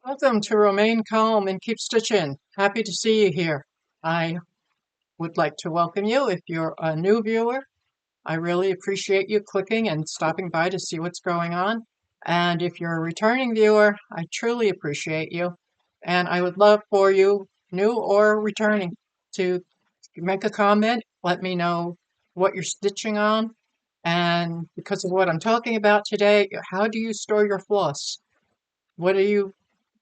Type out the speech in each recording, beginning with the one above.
Welcome to Remain Calm and Keep Stitching. Happy to see you here. I would like to welcome you if you're a new viewer. I really appreciate you clicking and stopping by to see what's going on. And if you're a returning viewer, I truly appreciate you. And I would love for you, new or returning, to make a comment. Let me know what you're stitching on. And because of what I'm talking about today, how do you store your floss? What do you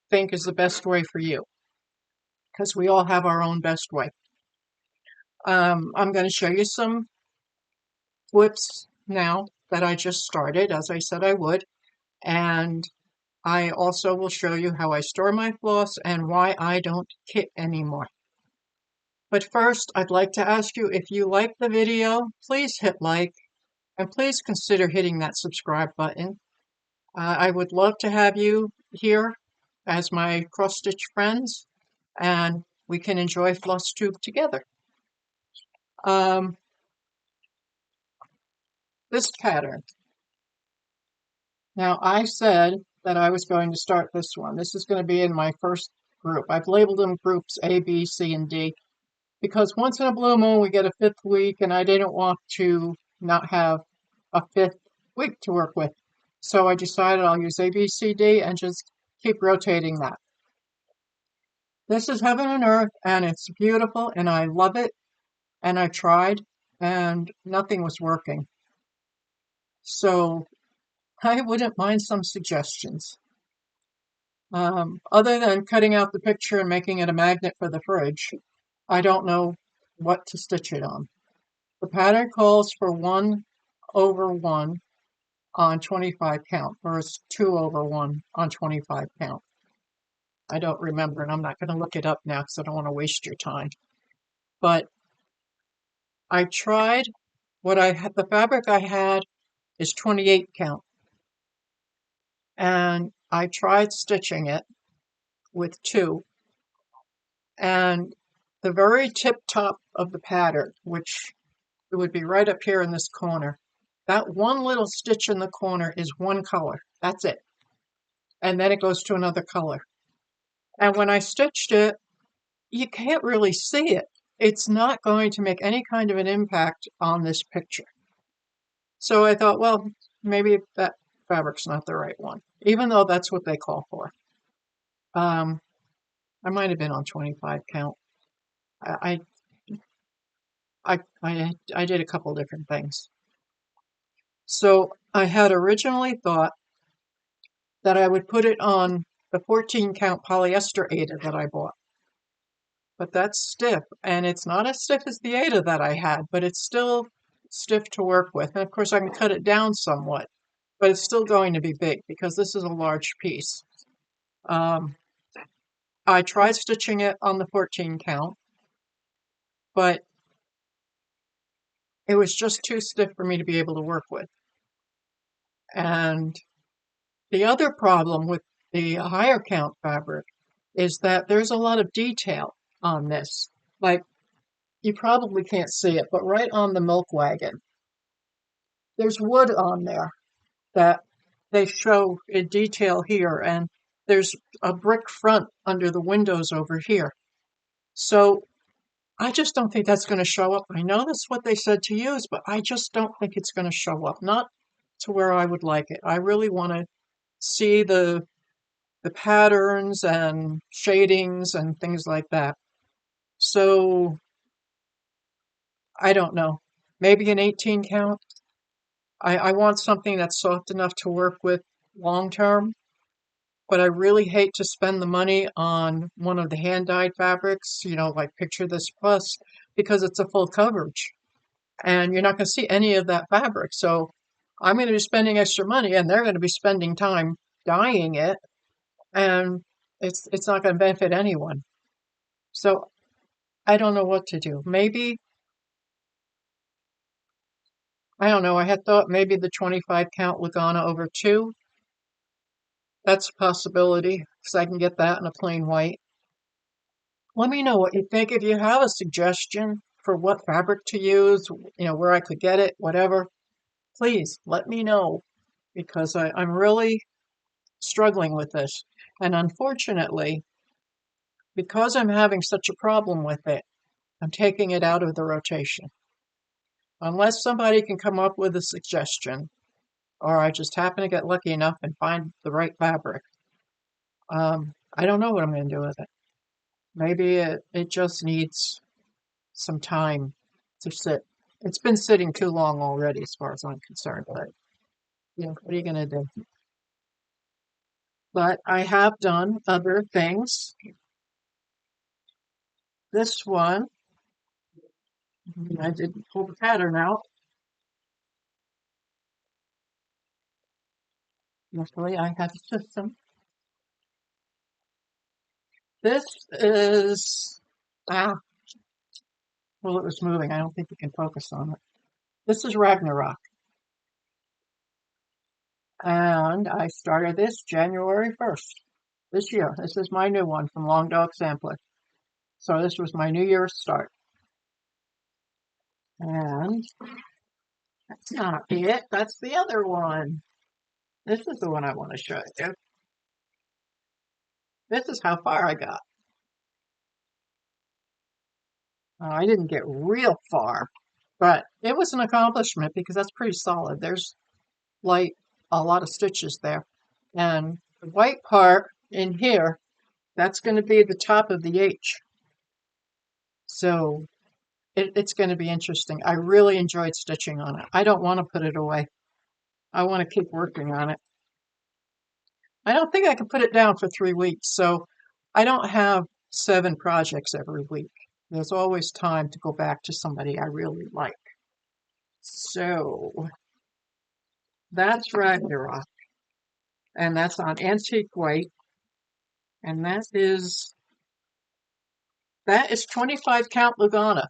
think is the best way for you? Because we all have our own best way. I'm going to show you some flips now that I just started, as I said I would, and I also will show you how I store my floss and why I don't kit anymore. But first, I'd like to ask you, if you like the video, please hit like, and please consider hitting that subscribe button. I would love to have you here as my cross-stitch friends, and we can enjoy Flosstube together. This pattern. Now, I said that I was going to start this one. This is going to be in my first group. I've labeled them groups A, B, C, and D because once in a blue moon we get a fifth week, and I didn't want to not have a fifth week to work with. So I decided I'll use A, B, C, D and just keep rotating that. This is Heaven and Earth, and it's beautiful, and I love it, and I tried, and nothing was working. So I wouldn't mind some suggestions. Other than cutting out the picture and making it a magnet for the fridge, I don't know what to stitch it on. The pattern calls for 1 over 1 on 25 count, or it's 2 over 1 on 25 count. I don't remember, and I'm not going to look it up now because I don't want to waste your time. But I tried what I had. The fabric I had is 28 count, and I tried stitching it with 2, and the very tip top of the pattern, which it would be right up here in this corner, that one little stitch in the corner is one color. That's it. And then it goes to another color. And when I stitched it, you can't really see it. It's not going to make any kind of an impact on this picture. So I thought, well, maybe that fabric's not the right one, even though that's what they call for. I might have been on 25 count. I did a couple different things. So I had originally thought that I would put it on the 14 count polyester Aida that I bought. But that's stiff, and it's not as stiff as the Aida that I had, but it's still stiff to work with. And of course I can cut it down somewhat, but it's still going to be big because this is a large piece. I tried stitching it on the 14 count, but it was just too stiff for me to be able to work with. And the other problem with the higher count fabric is that there's a lot of detail on this. Like, you probably can't see it, but right on the milk wagon, there's wood on there that they show in detail here, and there's a brick front under the windows over here. So I just don't think that's going to show up. I know that's what they said to use, but I just don't think it's going to show up. Not to where I would like it. I really want to see the patterns and shadings and things like that. So I don't know. Maybe an 18 count. I want something that's soft enough to work with long term, but I really hate to spend the money on one of the hand-dyed fabrics, like Picture This Plus, because it's a full coverage. And you're not going to see any of that fabric. So I'm going to be spending extra money, and they're going to be spending time dyeing it, and it's not going to benefit anyone. So I don't know what to do. Maybe, I don't know, I had thought maybe the 25 count Lugana over 2. That's a possibility, because I can get that in a plain white. Let me know what you think. If you have a suggestion for what fabric to use, where I could get it, whatever, please let me know, because I'm really struggling with this. And unfortunately, because I'm having such a problem with it, I'm taking it out of the rotation. Unless somebody can come up with a suggestion, or I just happen to get lucky enough and find the right fabric, I don't know what I'm going to do with it. Maybe it just needs some time to sit. It's been sitting too long already, as far as I'm concerned, but what are you going to do? But I have done other things. This one, I didn't pull the pattern out. Luckily, I have a system. This is, ah, well, it was moving. I don't think you can focus on it. This is Ragnarok. And I started this January 1st this year. This is my new one from Long Dog Sampler. So this was my New Year's start. And that's not it. That's the other one. This is the one I want to show you. This is how far I got. I didn't get real far, but it was an accomplishment because that's pretty solid. There's like a lot of stitches there. And the white part in here, that's going to be the top of the H. So it's going to be interesting. I really enjoyed stitching on it. I don't want to put it away. I want to keep working on it. I don't think I can put it down for 3 weeks, so I don't have 7 projects every week. There's always time to go back to somebody I really like. So that's Ragnarok, and that's on antique white, and that is 25 count Lugana.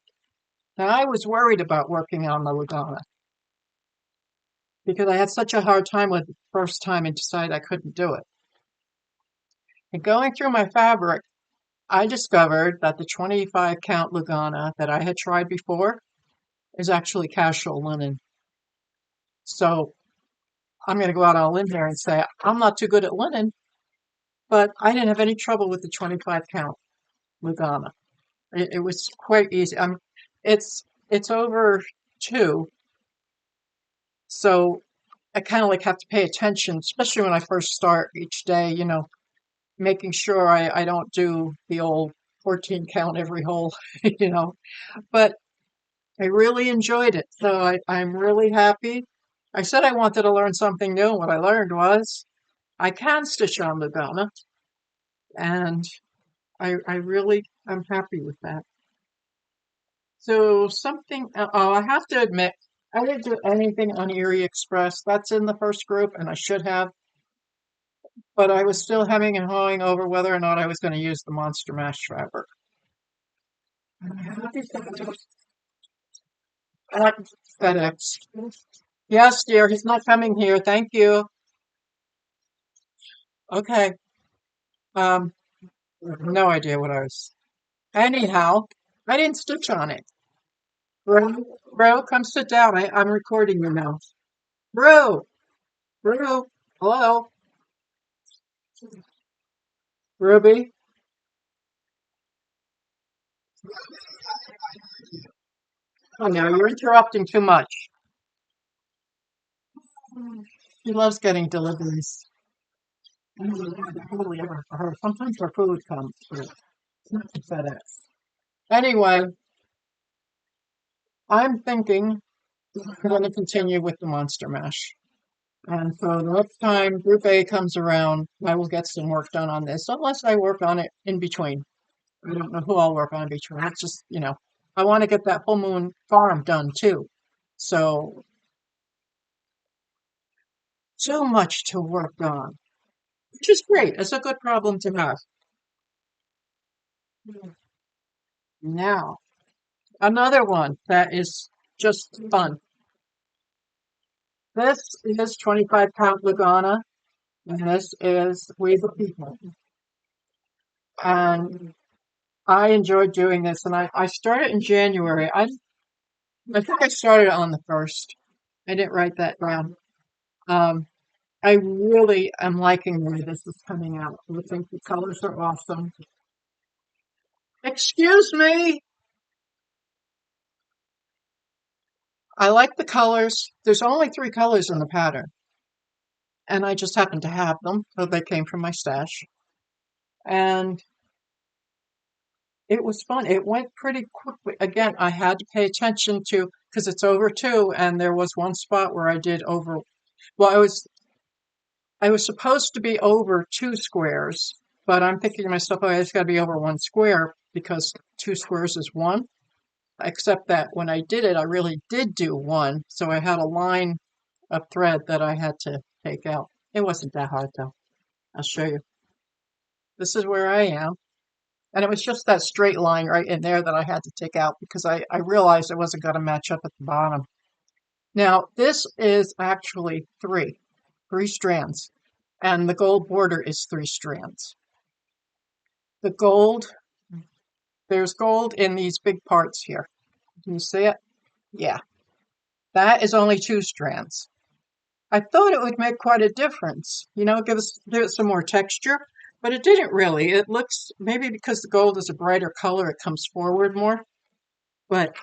Now I was worried about working on the Lugana because I had such a hard time with it the first time and decided I couldn't do it. And going through my fabric, I discovered that the 25 count Lugana that I had tried before is actually casual linen. So I'm going to go out on a limb here and say I'm not too good at linen, but I didn't have any trouble with the 25 count Lugana. It was quite easy. It's over 2, so I kind of like have to pay attention, especially when I first start each day, making sure I don't do the old 14 count every hole, but I really enjoyed it. So I'm really happy. I said I wanted to learn something new. What I learned was I can stitch on Lugana, and I'm happy with that. So I have to admit, I didn't do anything on Erie Express. That's in the first group, and I should have, but I was still hemming and hawing over whether or not I was going to use the Monster Mash fabric. FedEx. Yes, dear, he's not coming here. Thank you. Okay. Um, no idea what I was. Anyhow, I didn't stitch on it. Bro, come sit down. I'm recording you now. Bro, bro, hello, Ruby. Oh, no, you're interrupting too much. She loves getting deliveries. I don't really have a totally ever for her. Sometimes her food comes through. It's not the FedEx. Anyway, I'm thinking I'm going to continue with the Monster Mash. And so the next time Group A comes around, I will get some work done on this, unless I work on it in between. I don't know who I'll work on in between. It's just, I want to get that Full Moon Farm done too. So much to work on, which is great. It's a good problem to have. Now, another one that is just fun. This is 25 count Lugana, and this is We the People. And I enjoyed doing this, and I started in January. I think I started on the 1st. I didn't write that down. I really am liking the way this is coming out. I think the colors are awesome. Excuse me. I like the colors. There's only three colors in the pattern, and I just happen to have them, so they came from my stash. And it was fun. It went pretty quickly. Again, I had to pay attention to because it's over two, and there was one spot where I did over. Well, I was supposed to be over two squares, but I'm thinking to myself, oh, I just got to be over one square because two squares is one. Except that when I did it, I really did do one, so I had a line of thread that I had to take out. It wasn't that hard though. I'll show you. This is where I am. And it was just that straight line right in there that I had to take out because I realized it wasn't going to match up at the bottom. Now, this is actually three strands, and the gold border is three strands. The gold, there's gold in these big parts here. Can you see it? Yeah, that is only two strands. I thought it would make quite a difference, give it some more texture, but it didn't really. It looks, maybe because the gold is a brighter color, it comes forward more, but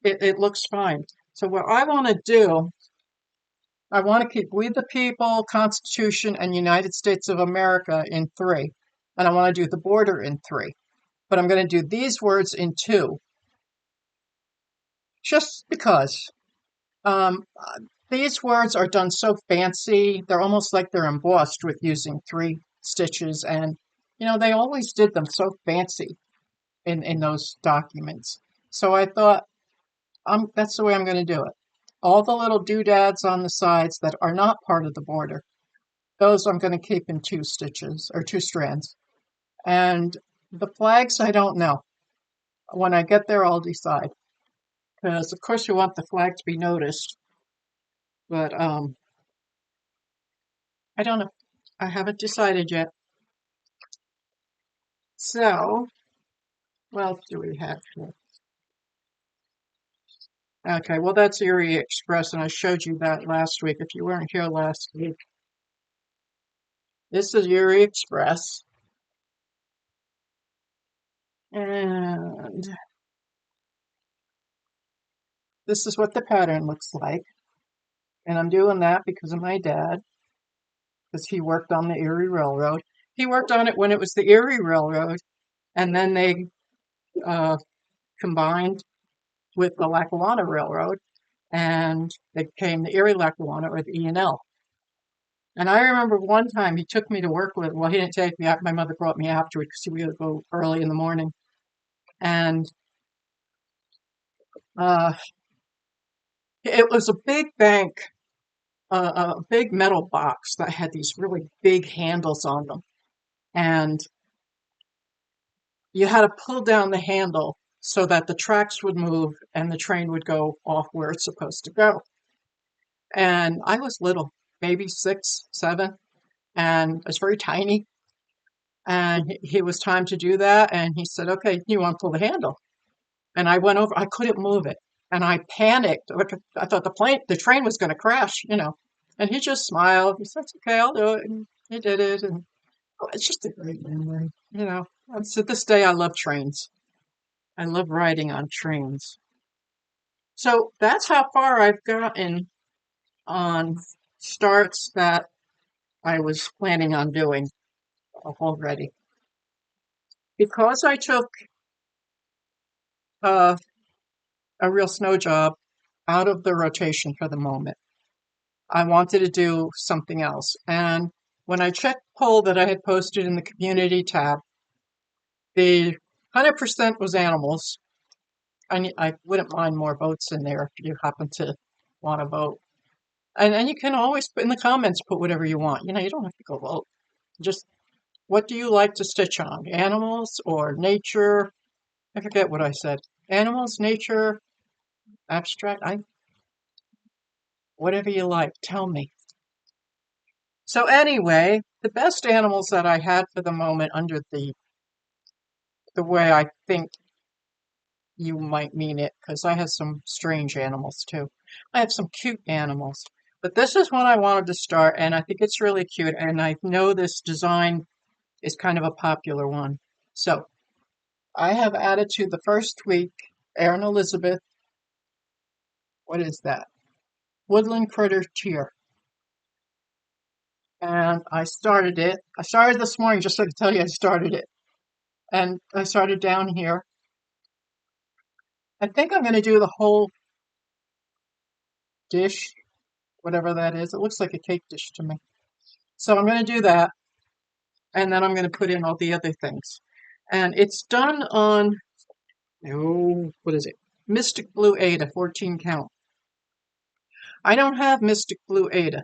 it looks fine. So what I want to do, I want to keep We the People, Constitution, and United States of America in three, and I want to do the border in three, but I'm going to do these words in two, just because. Um, these words are done so fancy. They're almost like they're embossed with using three stitches. And, they always did them so fancy in those documents. So I thought, that's the way I'm going to do it. All the little doodads on the sides that are not part of the border, those I'm going to keep in two stitches or two strands. And the flags, I don't know. When I get there, I'll decide. Because, of course, you want the flag to be noticed. But I don't know. I haven't decided yet. So, what else do we have here? Okay, well, that's Erie Express, and I showed you that last week. If you weren't here last week, this is Erie Express. And this is what the pattern looks like. And I'm doing that because of my dad, because he worked on the Erie Railroad. He worked on it when it was the Erie Railroad, and then they uh, combined with the Lackawanna Railroad, and they became the Erie Lackawanna, or the E&L. And I remember one time he took me to work with, well, he didn't take me, my mother brought me afterward because we would go early in the morning. And uh, it was a big bank, a big metal box that had these really big handles on them. And you had to pull down the handle so that the tracks would move and the train would go off where it's supposed to go. And I was little, maybe 6, 7, and I was very tiny. And it was time to do that. And he said, okay, you want to pull the handle? And I went over, I couldn't move it. And I panicked. I thought the train was going to crash. And he just smiled. He said, okay, I'll do it. And he did it. And it's just a great memory. And to this day, I love trains. I love riding on trains. So that's how far I've gotten on starts that I was planning on doing already. Because I took uh, a real snow job out of the rotation for the moment, I wanted to do something else. And when I checked the poll that I had posted in the community tab, the 100% was animals. I wouldn't mind more votes in there if you happen to want to vote. And you can always put in the comments, put whatever you want. You don't have to go vote. Just what do you like to stitch on? Animals or nature? I forget what I said. Animals, nature, abstract. Whatever you like, tell me. So anyway, the best animals that I had for the moment under the way I think you might mean it, because I have some strange animals too. I have some cute animals. But this is one I wanted to start, and I think it's really cute, and I know this design is kind of a popular one. So I have added to the first week Erin Elizabeth, what is that? Woodland Critter Tier. And I started it. I started this morning just so to tell you I started it. And I started down here. I think I'm going to do the whole dish, whatever that is. It looks like a cake dish to me. So I'm going to do that, and then I'm going to put in all the other things. And it's done on, oh, what is it? Mystic Blue Ada, 14 count. I don't have Mystic Blue Ada.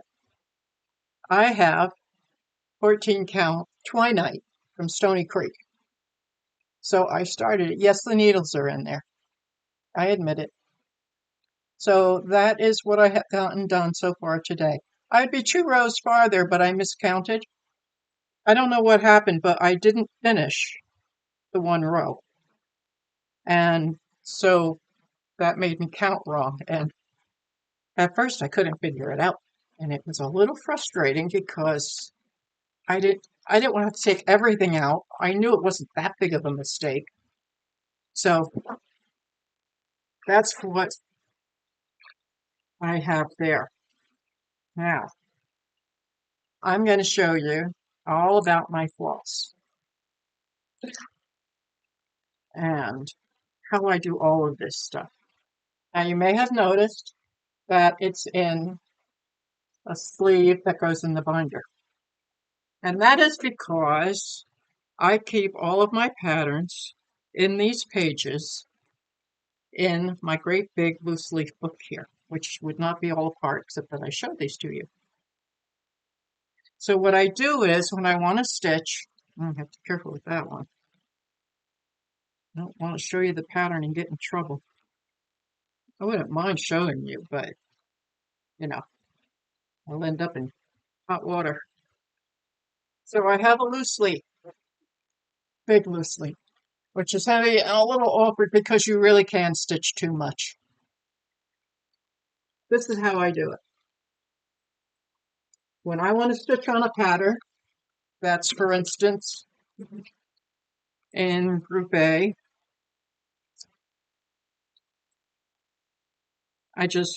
I have 14 count Twinite from Stony Creek. So I started it. Yes, the needles are in there. I admit it. So that is what I have gotten done so far today. I'd be 2 rows farther, but I miscounted. I don't know what happened, but I didn't finish the 1 row. And so that made me count wrong. And at first I couldn't figure it out. And it was a little frustrating because I didn't want to take everything out. I knew it wasn't that big of a mistake. So that's what I have there. Now, I'm going to show you all about my floss and how I do all of this stuff. Now, you may have noticed that it's in a sleeve that goes in the binder. And that is because I keep all of my patterns in these pages in my great big loose leaf book here, which would not be all apart except that I showed these to you. So what I do is when I want to stitch, I have to be careful with that one. I don't want to show you the pattern and get in trouble. I wouldn't mind showing you, but you know, I'll end up in hot water. So I have a loose leaf, big loose leaf, which is heavy and a little awkward because you really can stitch too much. This is how I do it. When I want to stitch on a pattern, that's for instance in group A,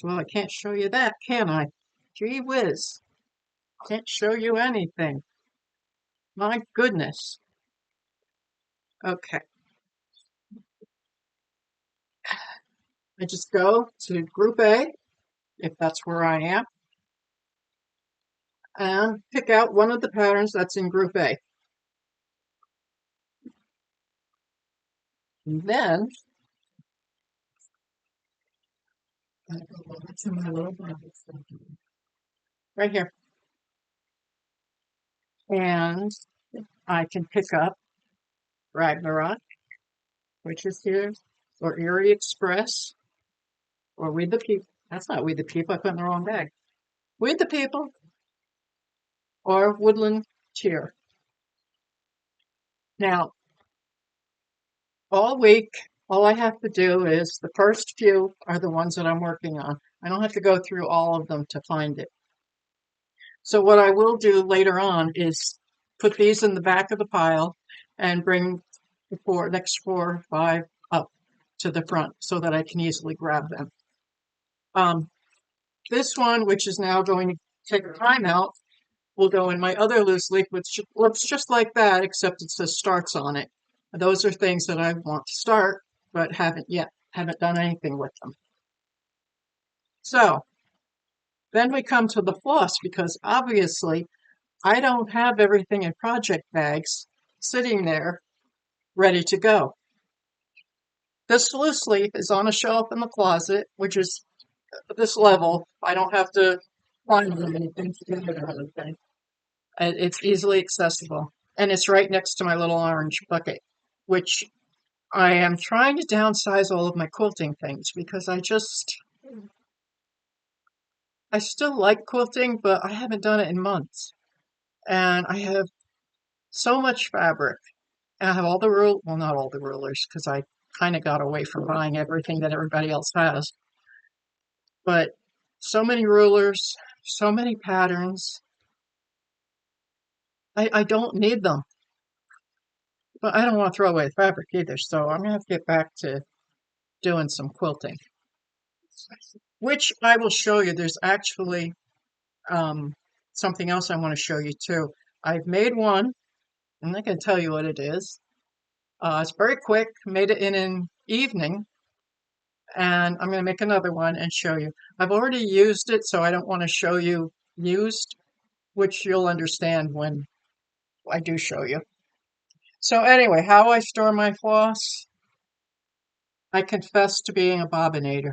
well, I can't show you that, can I? Gee whiz, can't show you anything. My goodness. Okay. I just go to group A, if that's where I am, and pick out one of the patterns that's in group A. And then I go over to my little blanket right here. And I can pick up Ragnarok, which is here, or Erie Express, or We the People. That's not We the People, I put in the wrong bag. We the People, or Woodland Cheer. Now, all week, all I have to do is the first few are the ones that I'm working on. I don't have to go through all of them to find it. So what I will do later on is put these in the back of the pile and bring the next 4 or 5 up to the front so that I can easily grab them. This one, which is now going to take a time out, will go in my other loose leaf, which looks just like that, except it says starts on it. Those are things that I want to start, but haven't done anything with them. So then we come to the floss, because obviously I don't have everything in project bags sitting there ready to go. This loose leaf is on a shelf in the closet, which is this level. I don't have to find anything to get it or anything. It's easily accessible. And it's right next to my little orange bucket, which I am trying to downsize all of my quilting things because I still like quilting, but I haven't done it in months. And I have so much fabric. And I have all the well, not all the rulers, because I kind of got away from buying everything that everybody else has. But so many rulers, So many patterns. I don't need them, but I don't want to throw away the fabric either. So I'm gonna have to get back to doing some quilting, which I will show you. There's actually um, something else I want to show you too. I've made one. I'm not going to tell you what it is. It's very quick. Made it in an evening, and I'm going to make another one and show you. I've already used it, so I don't want to show you used, which you'll understand when I do show you. So anyway, how I store my floss, I confess to being a bobbinator.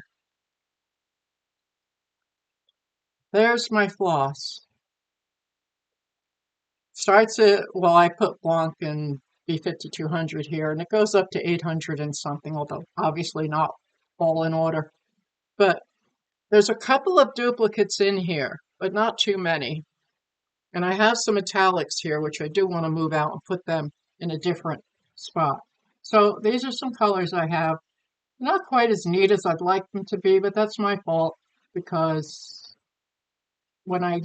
There's my floss. Starts at, well, I put Blanc and B5200 here, and it goes up to 800 and something, although obviously not all in order. But there's a couple of duplicates in here, but not too many. And I have some metallics here, which I do want to move out and put them in a different spot. So these are some colors I have. Not quite as neat as I'd like them to be, but that's my fault because when I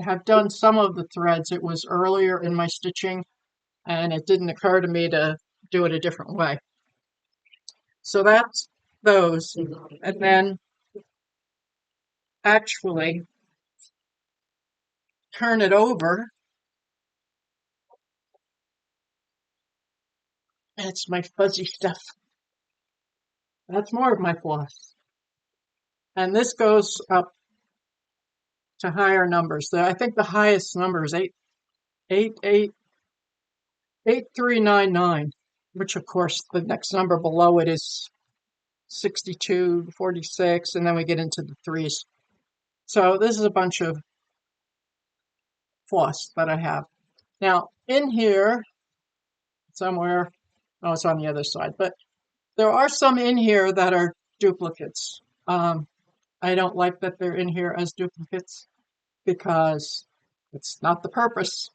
have done some of the threads, it was earlier in my stitching and it didn't occur to me to do it a different way. So that's those. And then actually turn it over. And it's my fuzzy stuff. That's more of my floss. And this goes up to higher numbers. I think the highest number is 8399, which of course the next number below it is 62, 46, and then we get into the threes. So this is a bunch of floss that I have. Now in here somewhere, oh, it's on the other side, but there are some in here that are duplicates. I don't like that they're in here as duplicates because it's not the purpose.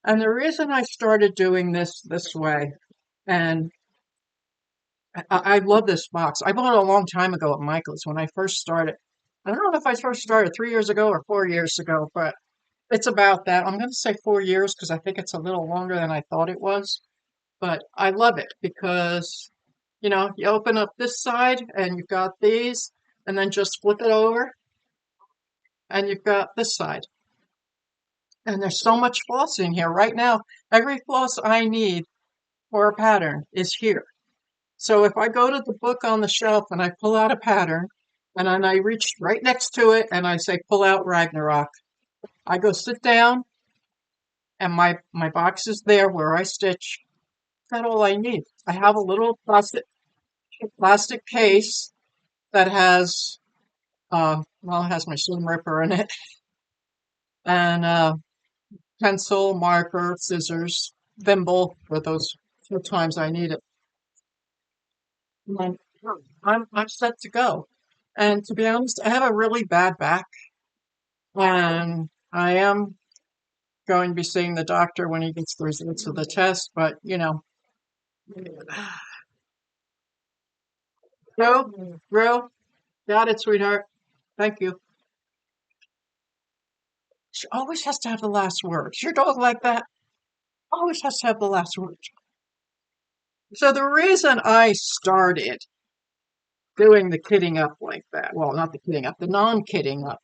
And the reason I started doing this way, and I love this box. I bought it a long time ago at Michael's when I first started. I don't know if I first started 3 years ago or 4 years ago, but it's about that. I'm going to say 4 years because I think it's a little longer than I thought it was. But I love it because, you open up this side and you've got these, and then just flip it over and you've got this side. And there's so much floss in here. Right now, every floss I need for a pattern is here. So if I go to the book on the shelf and I pull out a pattern, and then I reach right next to it and I say, pull out Ragnarok, I go sit down and my box is there where I stitch. That's all I need. I have a little plastic case that has, well, it has my seam ripper in it, and pencil, marker, scissors, thimble for those few times I need it. And I'm set to go. And to be honest, I have a really bad back, and I am going to be seeing the doctor when he gets the results of the test. But Ro, got it, sweetheart. Thank you. She always has to have the last word. Is your dog like that? Always has to have the last word. So the reason I started doing the kitting up like that, well, not the kitting up, the non-kitting up.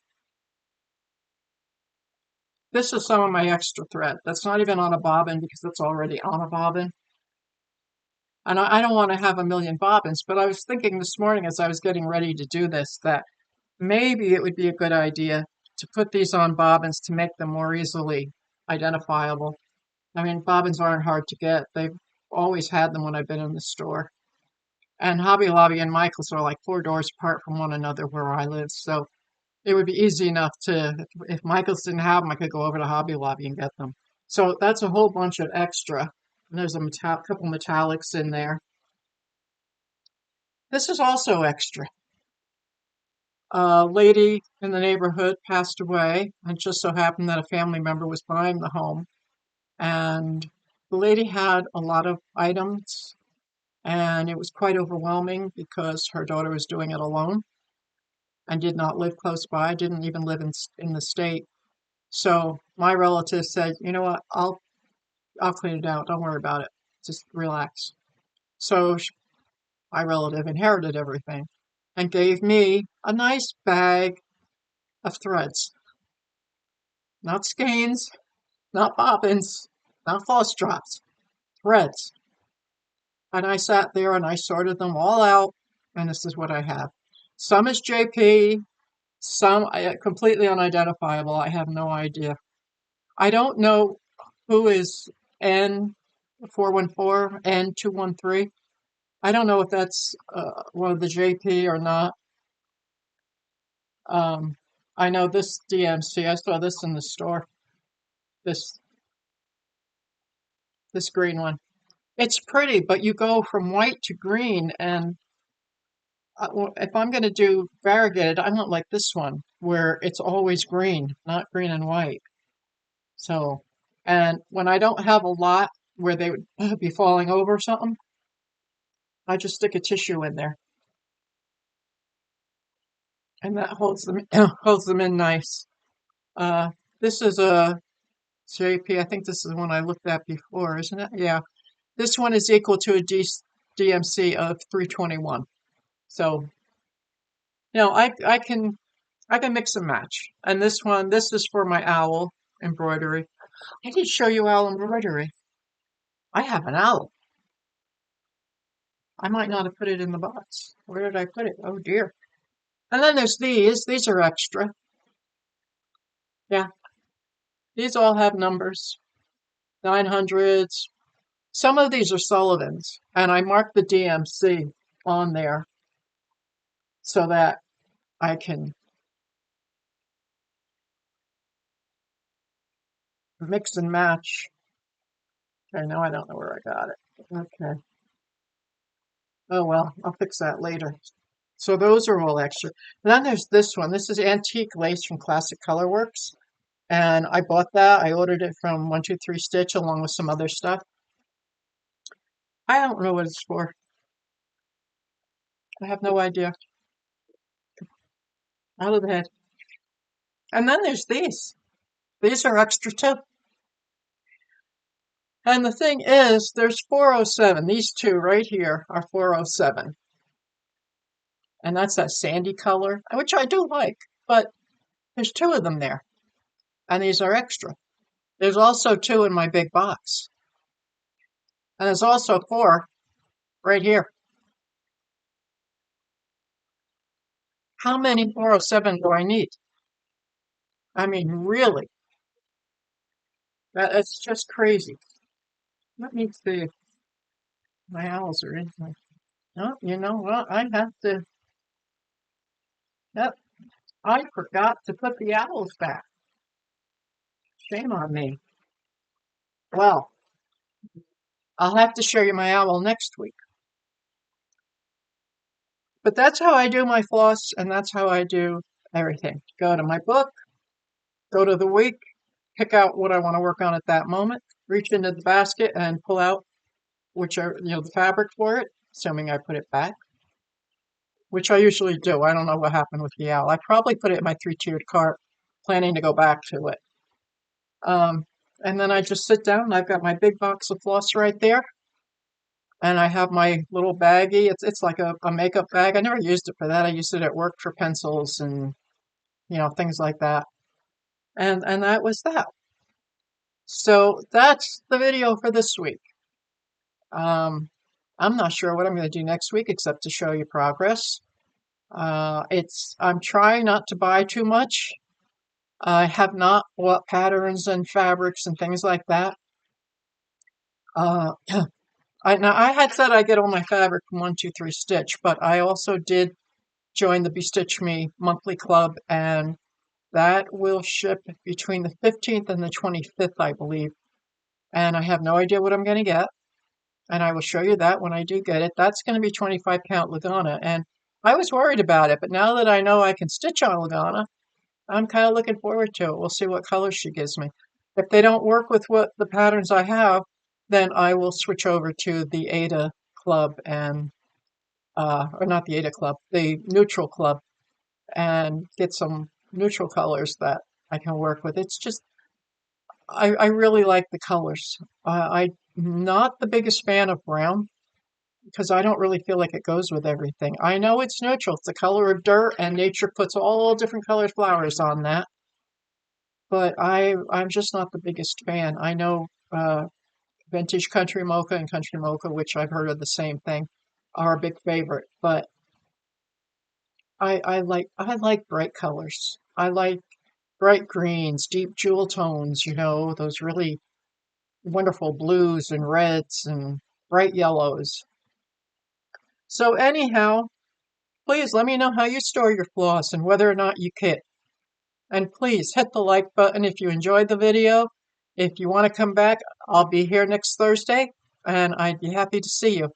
This is some of my extra thread. That's not even on a bobbin because it's already on a bobbin. And I don't want to have a million bobbins, but I was thinking this morning as I was getting ready to do this that maybe it would be a good idea to put these on bobbins to make them more easily identifiable. I mean, bobbins aren't hard to get. They've always had them when I've been in the store. And Hobby Lobby and Michael's are like 4 doors apart from one another where I live. So it would be easy enough to, if Michael's didn't have them, I could go over to Hobby Lobby and get them. So that's a whole bunch of extra. And there's a couple metallics in there. This is also extra. A lady in the neighborhood passed away, and it just so happened that a family member was buying the home. And the lady had a lot of items, and it was quite overwhelming because her daughter was doing it alone. and did not live close by. I didn't even live in the state. So my relative said, you know what, I'll clean it out. Don't worry about it. Just relax. So my relative inherited everything and gave me a nice bag of threads. Not skeins, not bobbins, not false drops, threads. And I sat there and I sorted them all out, and this is what I have. Some is JP, some completely unidentifiable. I have no idea. I don't know who is N414, N213. I don't know if that's one of the JP or not. I know this DMC. I saw this in the store. This this green one. It's pretty, but you go from white to green, and well, if I'm going to do variegated, I want like this one where it's always green, not green and white. So, and when I don't have a lot where they would be falling over or something, I just stick a tissue in there, and that holds them holds them in nice. Uh, this is a JP. I think this is one I looked at before, isn't it? Yeah. This one is equal to a DMC of 321. So, I can mix and match. And this one, this is for my owl embroidery. I did show you owl embroidery. I have an owl. I might not have put it in the box. Where did I put it? Oh dear. And then there's these. These are extra. Yeah. These all have numbers. 900s. Some of these are Sullivan's. And I marked the DMC on there so that I can mix and match. Okay, now I don't know where I got it. Okay. Oh well, I'll fix that later. So those are all extra. And then there's this one. This is antique lace from Classic Colorworks. And I bought that. I ordered it from 123 Stitch along with some other stuff. I don't know what it's for. I have no idea. Out of the head. And then there's these. These are extra too. And the thing is, there's 407. These two right here are 407. And that's that sandy color, which I do like. But there's two of them there. And these are extra. There's also two in my big box. And there's also four right here. How many 407 do I need? I mean, really? That's just crazy. Let me see if my owls are in here. Oh, you know what? I have to. Yep, I forgot to put the owls back. Shame on me. Well, I'll have to show you my owl next week. But that's how I do my floss, and that's how I do everything. Go to my book, go to the week, pick out what I want to work on at that moment, reach into the basket and pull out the fabric for it, assuming I put it back, which I usually do. I don't know what happened with the owl. I probably put it in my three-tiered cart, planning to go back to it. And then I just sit down and I've got my big box of floss right there. And I have my little baggie. It's like a makeup bag. I never used it for that. I used it at work for pencils and things like that. And that was that. So that's the video for this week. I'm not sure what I'm going to do next week except to show you progress. I'm trying not to buy too much. I have not bought patterns and fabrics and things like that. I had said I get all my fabric from 123 Stitch, but I also did join the Bestitch Me monthly club, and that will ship between the 15th and the 25th, I believe. And I have no idea what I'm going to get. And I will show you that when I do get it. That's going to be 25 count Lagana. And I was worried about it, but now that I know I can stitch on Lagana, I'm kind of looking forward to it. We'll see what colors she gives me. If they don't work with what the patterns I have, then I will switch over to the Ada Club or not the Ada Club, the Neutral Club, and get some neutral colors that I can work with. It's just, I really like the colors. I'm not the biggest fan of brown because I don't really feel like it goes with everything. I know it's neutral. It's the color of dirt, and nature puts all different colored flowers on that. But I'm just not the biggest fan. I know vintage country mocha and country mocha, which I've heard of the same thing, are a big favorite. But I like bright colors. I like bright greens, deep jewel tones, those really wonderful blues and reds and bright yellows. So anyhow, please let me know how you store your floss and whether or not you kit. And please hit the like button if you enjoyed the video. If you want to come back, I'll be here next Thursday and I'd be happy to see you.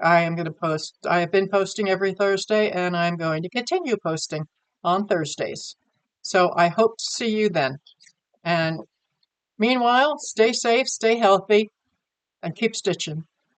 I am going to post. I have been posting every Thursday and I'm going to continue posting on Thursdays. So I hope to see you then. And meanwhile, stay safe, stay healthy, and keep stitching.